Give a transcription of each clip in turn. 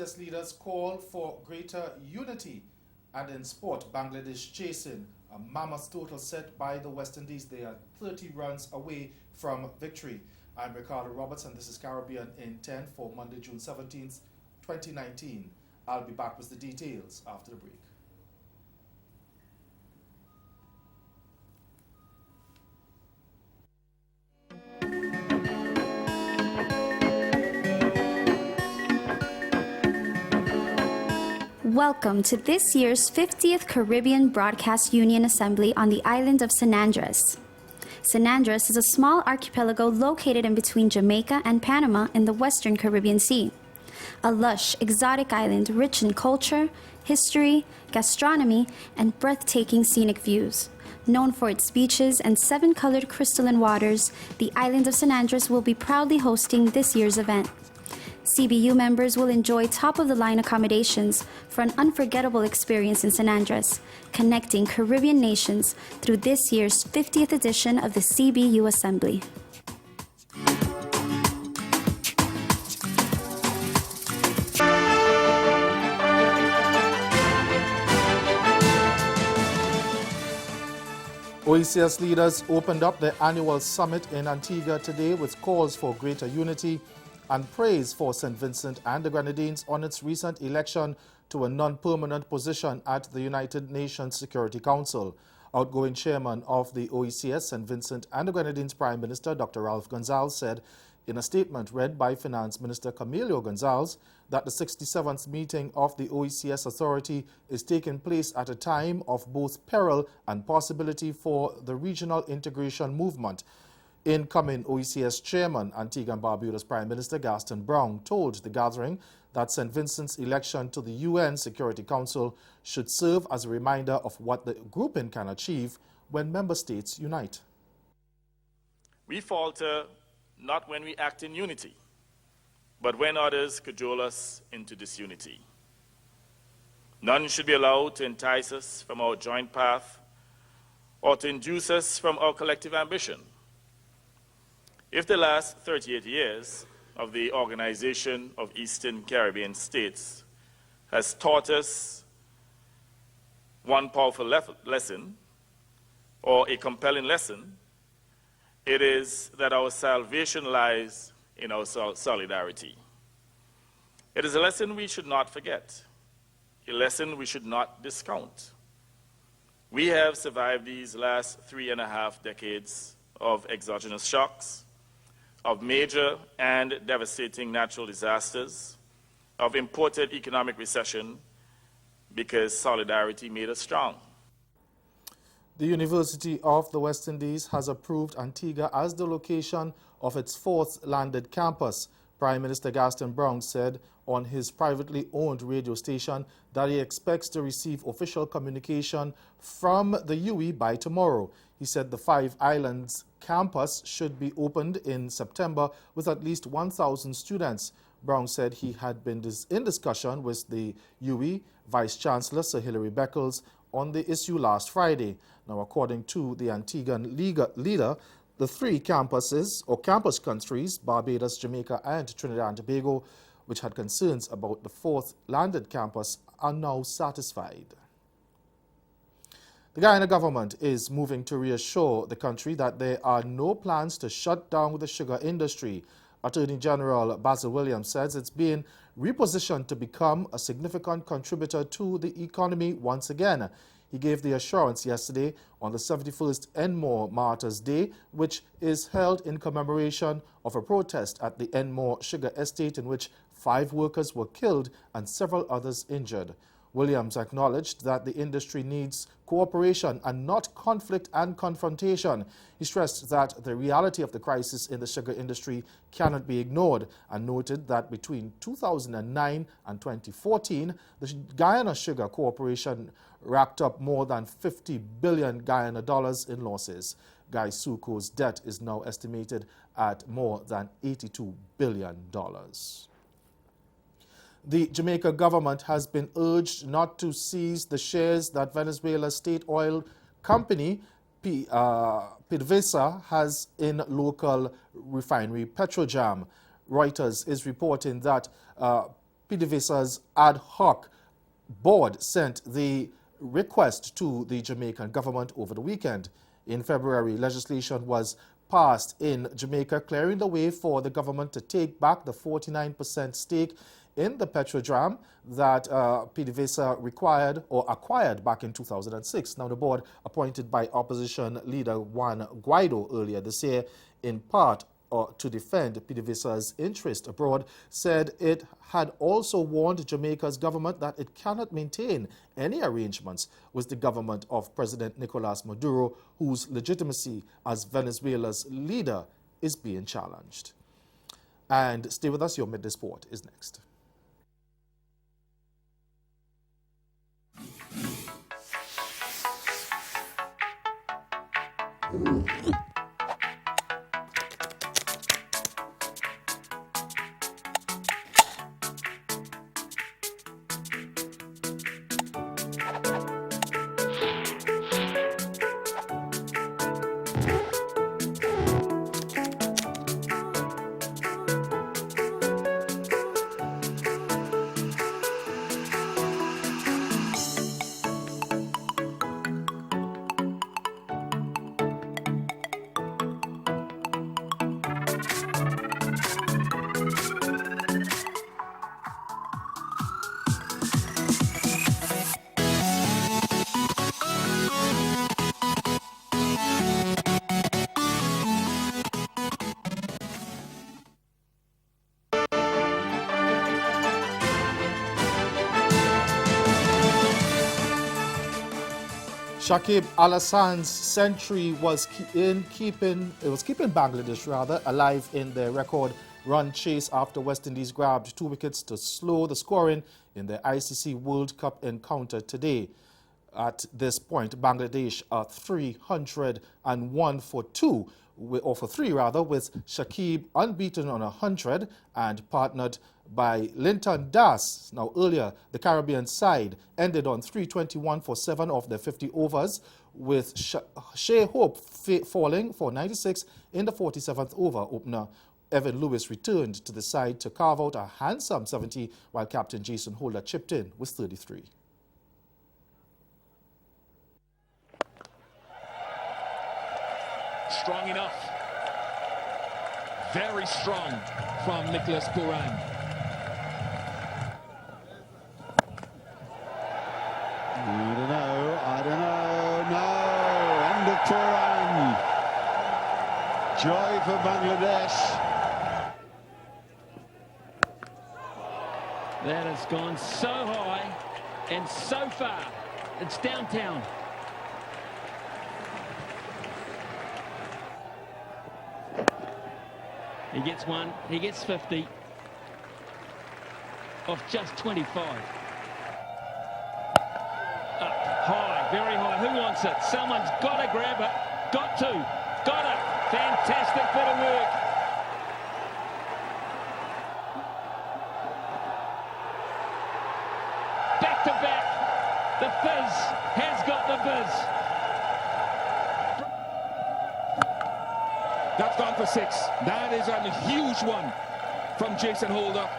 OECS leaders call for greater unity. And in sport, Bangladesh chasing a mammoth total set by the West Indies. They are 30 runs away from victory. I'm Ricardo Roberts and this is Caribbean in 10 for Monday, June 17th, 2019. I'll be back with the details after the break. Welcome to this year's 50th Caribbean Broadcast Union Assembly on the island of San Andres. San Andres is a small archipelago located in between Jamaica and Panama in the western Caribbean Sea. A lush, exotic island rich in culture, history, gastronomy, and breathtaking scenic views. Known for its beaches and 7-colored crystalline waters, the island of San Andres will be proudly hosting this year's event. CBU members will enjoy top-of-the-line accommodations for an unforgettable experience in San Andres, connecting Caribbean nations through this year's 50th edition of the CBU Assembly. OECS leaders opened up their annual summit in Antigua today with calls for greater unity and praise for St. Vincent and the Grenadines on its recent election to a non-permanent position at the United Nations Security Council. Outgoing chairman of the OECS, St. Vincent and the Grenadines Prime Minister Dr. Ralph Gonsalves said in a statement read by Finance Minister Camilo Gonzalez that the 67th meeting of the OECS Authority is taking place at a time of both peril and possibility for the regional integration movement. Incoming OECS Chairman, Antigua and Barbuda's Prime Minister Gaston Brown told the gathering that St. Vincent's election to the UN Security Council should serve as a reminder of what the grouping can achieve when member states unite. We falter not when we act in unity, but when others cajole us into disunity. None should be allowed to entice us from our joint path or to induce us from our collective ambition. If the last 38 years of the Organization of Eastern Caribbean States has taught us one powerful lesson, or a compelling lesson, it is that our salvation lies in our solidarity. It is a lesson we should not forget, a lesson we should not discount. We have survived these last 3.5 decades of exogenous shocks, of major and devastating natural disasters, of imported economic recession, because solidarity made us strong. The University of the West Indies has approved Antigua as the location of its 4th landed campus. Prime Minister Gaston Brown said on his privately owned radio station that he expects to receive official communication from the UE by tomorrow. He said the 5 Islands campus should be opened in September with at least 1,000 students. Brown said he had been in discussion with the UE Vice-Chancellor Sir Hilary Beckles on the issue last Friday. Now, according to the Antiguan leader, the 3 campuses or campus countries, Barbados, Jamaica, and Trinidad and Tobago, which had concerns about the 4th landed campus, are now satisfied. The Guyana government is moving to reassure the country that there are no plans to shut down the sugar industry. Attorney General Basil Williams says it's being repositioned to become a significant contributor to the economy once again. He gave the assurance yesterday on the 71st Enmore Martyrs' Day, which is held in commemoration of a protest at the Enmore Sugar Estate in which 5 workers were killed and several others injured. Williams acknowledged that the industry needs cooperation and not conflict and confrontation. He stressed that the reality of the crisis in the sugar industry cannot be ignored and noted that between 2009 and 2014, the Guyana Sugar Corporation racked up more than 50 billion Guyana dollars in losses. Guy Suko's debt is now estimated at more than $82 billion. The Jamaica government has been urged not to seize the shares that Venezuela's state oil company, PDVSA, has in local refinery Petrojam. Reuters is reporting that PDVSA's ad hoc board sent the request to the Jamaican government over the weekend. In February, legislation was passed in Jamaica clearing the way for the government to take back the 49% stake in the Petrodram that PDVSA required or acquired back in 2006. Now, the board, appointed by opposition leader Juan Guaido earlier this year, in part to defend PDVSA's interest abroad, said it had also warned Jamaica's government that it cannot maintain any arrangements with the government of President Nicolas Maduro, whose legitimacy as Venezuela's leader is being challenged. And stay with us, your Midday Sport is next. Shakib Al Hassan's century was keeping Bangladesh alive in their record run chase after West Indies grabbed 2 wickets to slow the scoring in the ICC World Cup encounter today. At this point, Bangladesh are 301 for 2, or for 3 rather, with Shakib unbeaten on 100 and partnered by Linton Das. Now earlier, the Caribbean side ended on 321 for 7 of their 50 overs, with Shea Hope falling for 96 in the 47th over. Opener Evan Lewis returned to the side to carve out a handsome 70, while captain Jason Holder chipped in with 33. Strong enough. Very strong from Nicholas Puran. I don't know. No, end of Puran. Joy for Bangladesh. That has gone so high and so far. It's downtown. He gets one, he gets 50 off just 25. Up high, very high. Who wants it? Someone's got to grab it. Got to. Got it. Fantastic bit of work. Back to back. The Fizz has got the biz. That's gone for 6. That is a huge one from Jason Holder.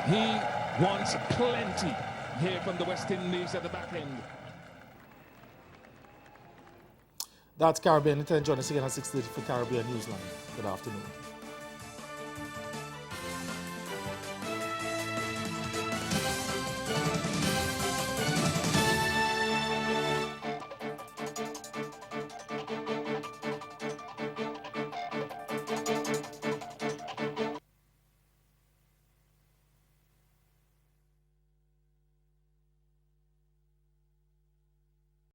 He wants plenty here from the West Indies at the back end. That's Caribbean. Join us again at 6:30 for Caribbean Newsline. Good afternoon.